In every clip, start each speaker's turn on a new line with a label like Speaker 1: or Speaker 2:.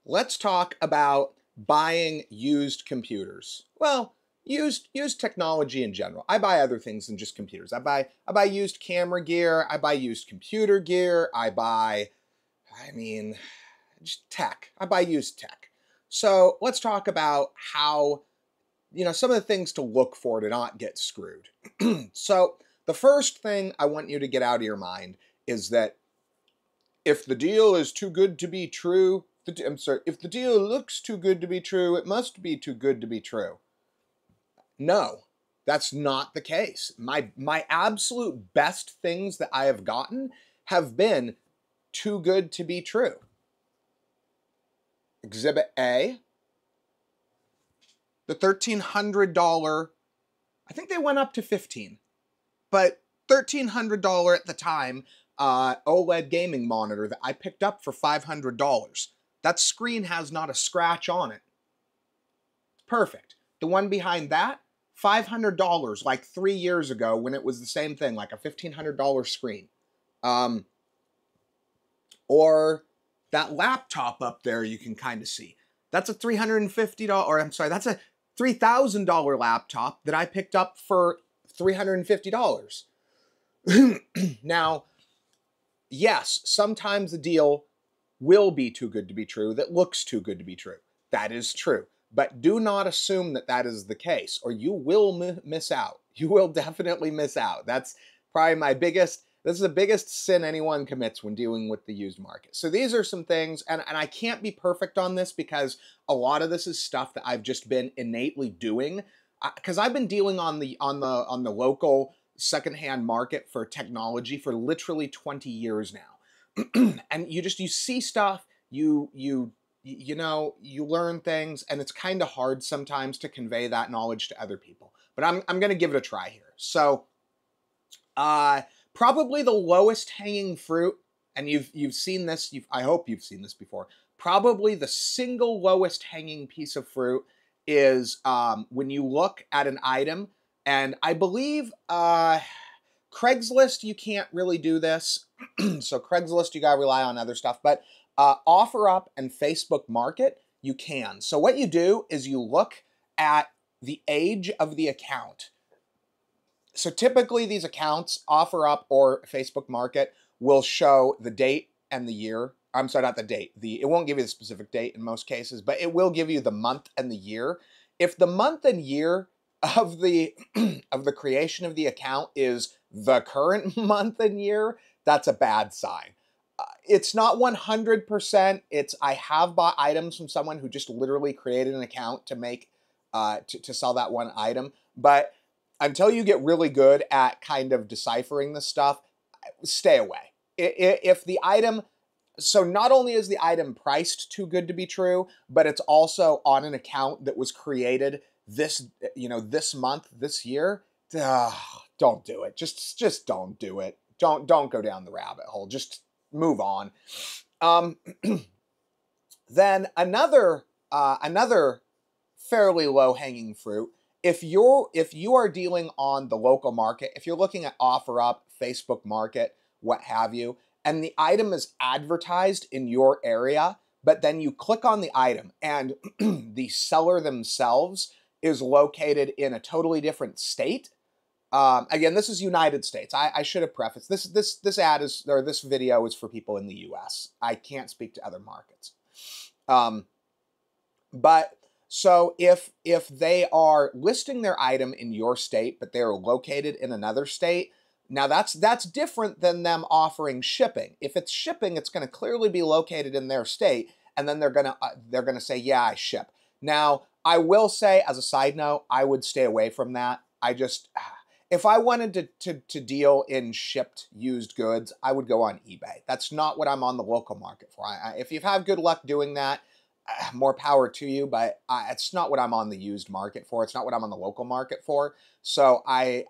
Speaker 1: Let's talk about buying used computers. Well, used technology in general. I buy other things than just computers. I buy used camera gear, I buy used computer gear, I mean just tech. I buy used tech. So, let's talk about how, some of the things to look for to not get screwed. So, the first thing I want you to get out of your mind is that if the deal is too good to be true, I'm sorry, if the deal looks too good to be true, it must be too good to be true. No, that's not the case. My absolute best things that I have gotten have been too good to be true. Exhibit A, the $1,300, I think they went up to 15, but $1,300 at the time OLED gaming monitor that I picked up for $500. That screen has not a scratch on it. Perfect. The one behind that, $500, like 3 years ago when it was the same thing, like a $1,500 screen. Or that laptop up there you can kind of see. That's a $350, or I'm sorry, that's a $3,000 laptop that I picked up for $350. Now, yes, sometimes the deal will be too good to be true that looks too good to be true. That is true. But do not assume that that is the case, or you will miss out. You will definitely miss out. That's probably this is the biggest sin anyone commits when dealing with the used market. So these are some things, and I can't be perfect on this because a lot of this is stuff that I've just been innately doing. Because I've been dealing on the local secondhand market for technology for literally 20 years now. And you see stuff, you learn things, and it's kind of hard sometimes to convey that knowledge to other people. But I'm going to give it a try here. So, probably the lowest hanging fruit, and you've seen this. I hope you've seen this before. Probably the single lowest hanging piece of fruit is when you look at an item, and I believe Craigslist, you can't really do this. So Craigslist, you gotta rely on other stuff. But OfferUp and Facebook Market, you can. So what you do is you look at the age of the account. So typically these accounts, OfferUp or Facebook Market, will show the date and the year. I'm sorry, not the date. It won't give you the specific date in most cases, but it will give you the month and the year. If the month and year of the of the creation of the account is the current month and year, that's a bad sign. It's not 100%. I have bought items from someone who just literally created an account to make to sell that one item, but until you get really good at kind of deciphering this stuff, stay away. If the item, so not only is the item priced too good to be true, but it's also on an account that was created this month, this year, don't do it. Just don't do it. Don't go down the rabbit hole. Just move on. Then another fairly low hanging fruit. If you are dealing on the local market, if you're looking at OfferUp, Facebook Market, what have you, and the item is advertised in your area, but then you click on the item and the seller themselves is located in a totally different state. Again, this is United States. I should have prefaced this ad is, or this video is for people in the US. I can't speak to other markets. But so if they are listing their item in your state, but they're located in another state, now that's different than them offering shipping. If it's shipping, it's going to clearly be located in their state, and then they're gonna say, yeah, I ship. Now, I will say, as a side note, I would stay away from that. If I wanted to deal in shipped used goods, I would go on eBay. That's not what I'm on the local market for. If you've had good luck doing that, more power to you, but it's not what I'm on the used market for. It's not what I'm on the local market for. So I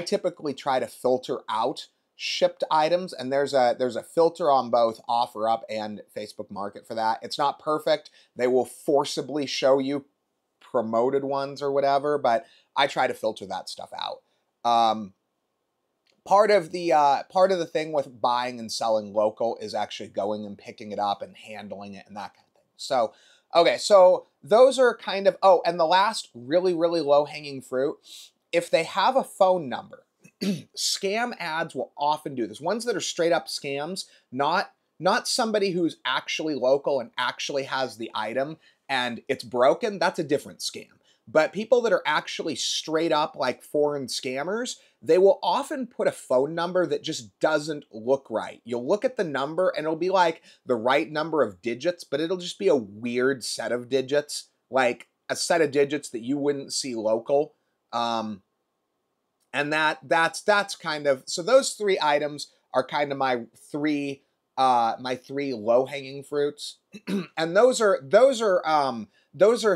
Speaker 1: typically try to filter out shipped items, and there's a filter on both OfferUp and Facebook Market for that. It's not perfect. They will forcibly show you promoted ones or whatever, but I try to filter that stuff out. Part of the thing with buying and selling local is actually going and picking it up and handling it and that kind of thing. So, okay, so those are kind of, oh, and the last really, really low hanging fruit, if they have a phone number, scam ads will often do this. Ones that are straight up scams, not somebody who's actually local and actually has the item and it's broken, that's a different scam. But people that are actually straight up like foreign scammers, they will often put a phone number that just doesn't look right. You'll look at the number and it'll be like the right number of digits, but it'll just be a weird set of digits, like a set of digits that you wouldn't see local. And that's kind of, so those three items are kind of my three low hanging fruits. And those are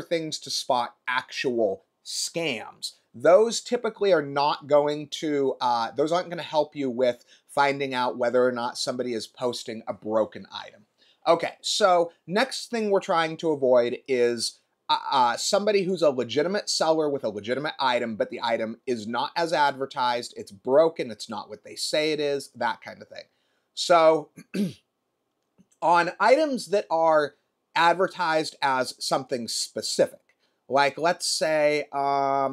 Speaker 1: things to spot actual scams. Those typically are not going to those aren't going to help you with finding out whether or not somebody is posting a broken item. Okay, so next thing we're trying to avoid is somebody who's a legitimate seller with a legitimate item, but the item is not as advertised, it's broken, it's not what they say it is, that kind of thing. So on items that are advertised as something specific, like let's say I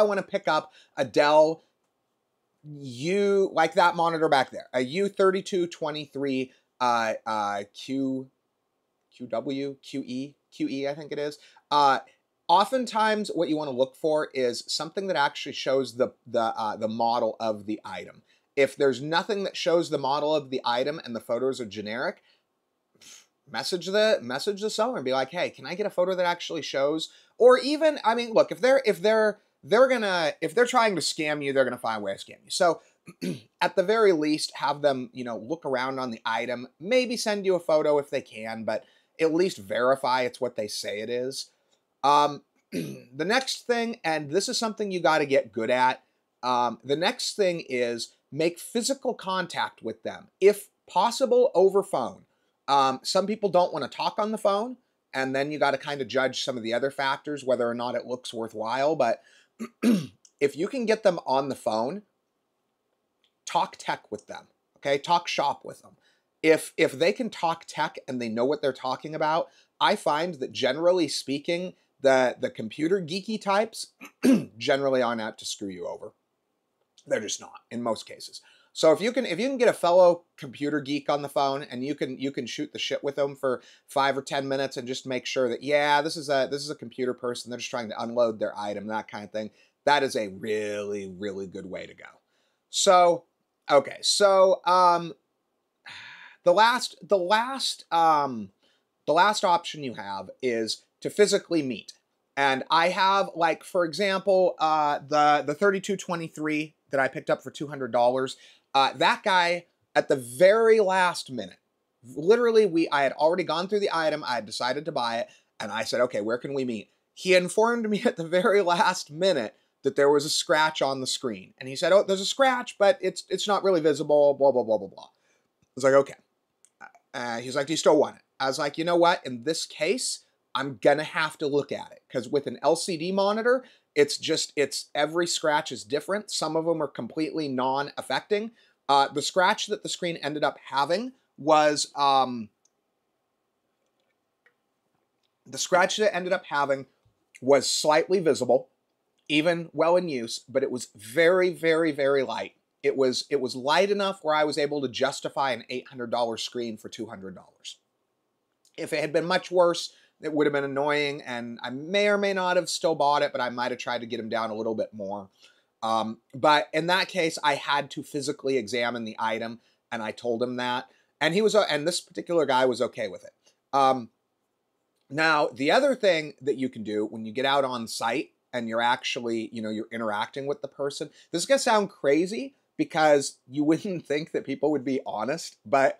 Speaker 1: want to pick up a Dell like that monitor back there, a U3223 QE, I think it is. Oftentimes, what you want to look for is something that actually shows the model of the item. If there's nothing that shows the model of the item and the photos are generic, message the seller and be like, hey, can I get a photo that actually shows? Or even, I mean, look, if they're trying to scam you, they're gonna find a way to scam you. So at the very least, have them, look around on the item, maybe send you a photo if they can, but at least verify it's what they say it is. The next thing, and this is something you got to get good at, the next thing is make physical contact with them, if possible over phone. Some people don't want to talk on the phone, and then you got to kind of judge some of the other factors, whether or not it looks worthwhile. But if you can get them on the phone, talk tech with them, okay? Talk shop with them. If they can talk tech and they know what they're talking about, I find that generally speaking, the computer geeky types generally aren't out to screw you over. They're just not in most cases. So if you can get a fellow computer geek on the phone and you can shoot the shit with them for 5 or 10 minutes and just make sure that, yeah, this is a computer person, they're just trying to unload their item, that kind of thing. That is a really, really good way to go. So, okay, so the last option you have is to physically meet. And I have, like, for example, the 3223 that I picked up for $200. That guy, at the very last minute, literally, I had already gone through the item, I had decided to buy it, and I said, okay, where can we meet? He informed me at the very last minute that there was a scratch on the screen. And he said, oh, there's a scratch, but it's not really visible, blah, blah, blah, blah, blah. I was like, okay. He's like, do you still want it? I was like, you know what? In this case, I'm gonna have to look at it, because with an LCD monitor, it's every scratch is different. Some of them are completely non-affecting. The scratch that the screen ended up having was slightly visible, even well in use, but it was very, very, very light. It was light enough where I was able to justify an $800 screen for $200. If it had been much worse, it would have been annoying, and I may or may not have still bought it, but I might have tried to get him down a little bit more. But in that case, I had to physically examine the item, and I told him that, and this particular guy was okay with it. Now, the other thing that you can do when you get out on site and you're actually, you're interacting with the person, this is gonna sound crazy because you wouldn't think that people would be honest, but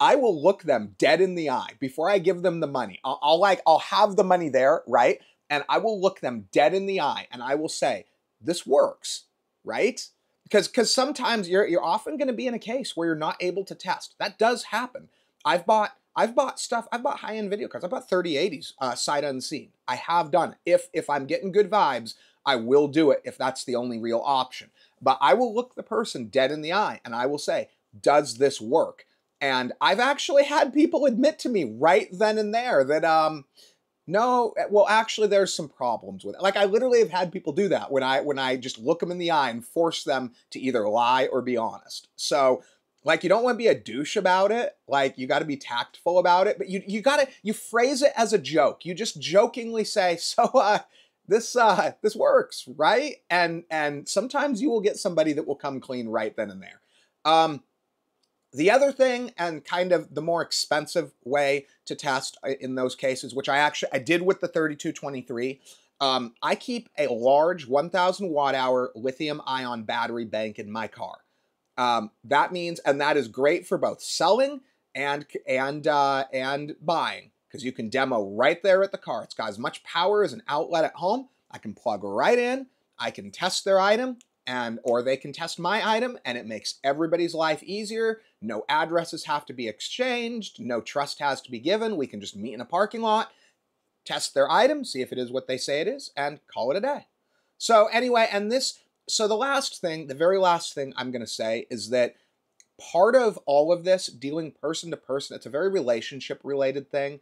Speaker 1: I will look them dead in the eye before I give them the money. I'll have the money there, right? And I will look them dead in the eye and I will say, this works, right? Because sometimes you're often going to be in a case where you're not able to test. That does happen. I've bought high-end video cards. I bought 3080s sight unseen. I have done it. If I'm getting good vibes, I will do it if that's the only real option. But I will look the person dead in the eye and I will say, does this work? And I've actually had people admit to me right then and there that no, well, actually, there's some problems with it. Like I literally have had people do that when I just look them in the eye and force them to either lie or be honest. So, like, you don't want to be a douche about it. Like, you got to be tactful about it, but you phrase it as a joke. You just jokingly say, "So, this works, right?" And sometimes you will get somebody that will come clean right then and there. The other thing, and kind of the more expensive way to test in those cases, which I did with the 3223, I keep a large 1,000 watt hour lithium ion battery bank in my car. That means, and that is great for both selling and buying, because you can demo right there at the car. It's got as much power as an outlet at home. I can plug right in. I can test their item, or they can test my item, and it makes everybody's life easier. No addresses have to be exchanged. No trust has to be given. We can just meet in a parking lot, test their item, see if it is what they say it is, and call it a day. So anyway, so the very last thing I'm going to say is that part of all of this, dealing person to person, it's a very relationship related thing.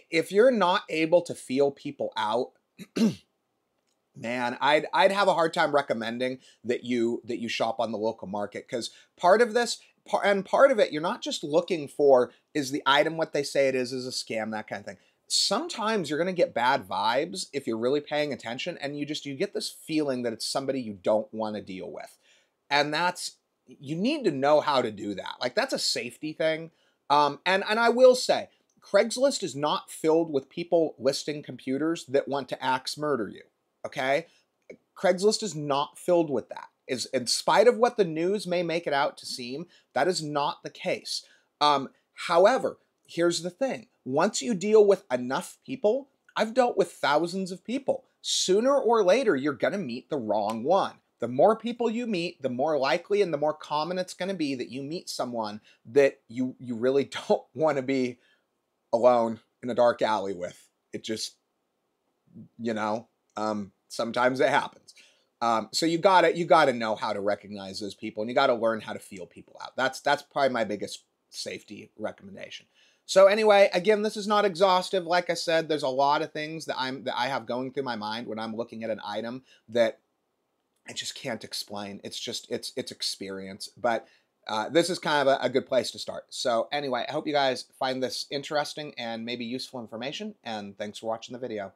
Speaker 1: If you're not able to feel people out, man, I'd have a hard time recommending that you shop on the local market, because part of it, you're not just looking for, is the item what they say it is a scam, that kind of thing. Sometimes you're going to get bad vibes if you're really paying attention, and you get this feeling that it's somebody you don't want to deal with. And you need to know how to do that. Like, that's a safety thing. And I will say, Craigslist is not filled with people listing computers that want to axe murder you. Okay? Craigslist is not filled with that. In spite of what the news may make it out to seem, that is not the case. However, here's the thing. Once you deal with enough people, I've dealt with thousands of people. Sooner or later, you're going to meet the wrong one. The more people you meet, the more likely and the more common it's going to be that you meet someone that you really don't want to be alone in a dark alley with. It just, sometimes it happens. So you gotta know how to recognize those people, and you gotta learn how to feel people out. That's probably my biggest safety recommendation. So anyway, again, this is not exhaustive. Like I said, there's a lot of things that I have going through my mind when I'm looking at an item that I just can't explain. It's experience, but this is kind of a good place to start. So anyway, I hope you guys find this interesting and maybe useful information, and thanks for watching the video.